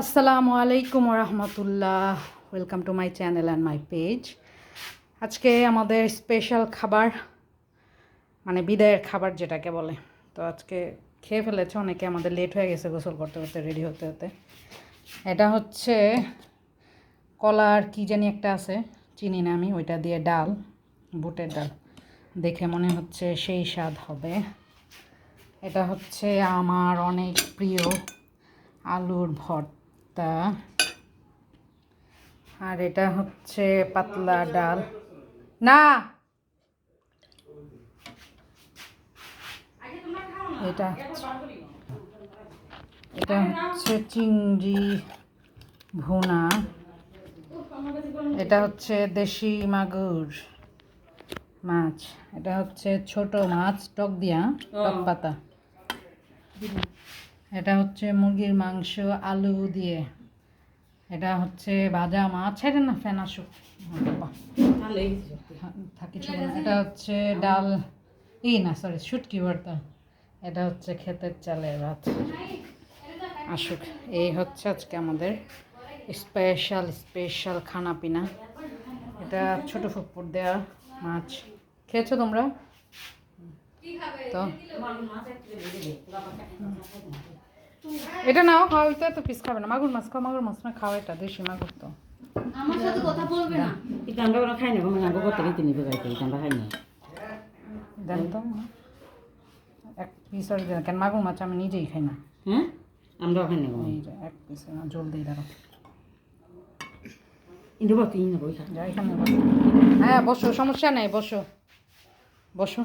আসসালামু আলাইকুম রহমতুল্লাহ, welcome to my channel and my page. আজকে আমাদের স্পেশাল খাবার, মানে বিদায়ের খাবার যেটাকে বলে। তো আজকে খেয়ে ফেলেছে অনেকে, আমাদের লেট হয়ে গেছে গোসল করতে করতে, রেডি হতে হতে। এটা হচ্ছে কলার কি জানি একটা আছে, চিনি না আমি, ওইটা দিয়ে ডাল, বুটের ডাল, দেখে মনে হচ্ছে সেই স্বাদ হবে। এটা হচ্ছে আমার অনেক প্রিয় আলুর ভর্তা, আর এটা হচ্ছে পাতলা ডাল। না, এটা হচ্ছে চিংড়ি ভুনা। এটা হচ্ছে দেশি মাগুর মাছ। এটা হচ্ছে ছোট মাছ, টক দিয়া, টক পাতা। এটা হচ্ছে মুরগির মাংস আলু দিয়ে। এটা হচ্ছে ভাজা মাছ। এটা না ফেন আসুক থাকি। এটা হচ্ছে ডাল, না সরি, শুটকি ভর্তা। এটা হচ্ছে ক্ষেতের চালের ভাত। আসুক, এই হচ্ছে আজকে আমাদের স্পেশাল খানা পিনা। এটা ছোট ফুপুর দেয়া মাছ। খেয়েছো তোমরা? তো এটা নাও, খাওয়া হইতে তো পিস খাবে না। মাগুর মাছ খাও, মাগুর মাছ না খাওয়া, এটা দেশি মাগুর। তো আমার সাথে কথা বলবে না। এটা আমরা ওরা খাই না, কোনো গাঙ্গ করতে গিয়ে নিবে গাইতে, এটা আমরা খাই না। দেন তো এক পিস আর দেন, কেন মাগুর মাছ আমি নিজেই খাই না। হ্যাঁ, আমরাও খাই না। এই যে এক পিস জল দিয়ে দাঁড়াও। ইন্দু বাতি না বই খা। যাই এখানে বসো। হ্যাঁ বসো, সমস্যা নেই, বসো বসো।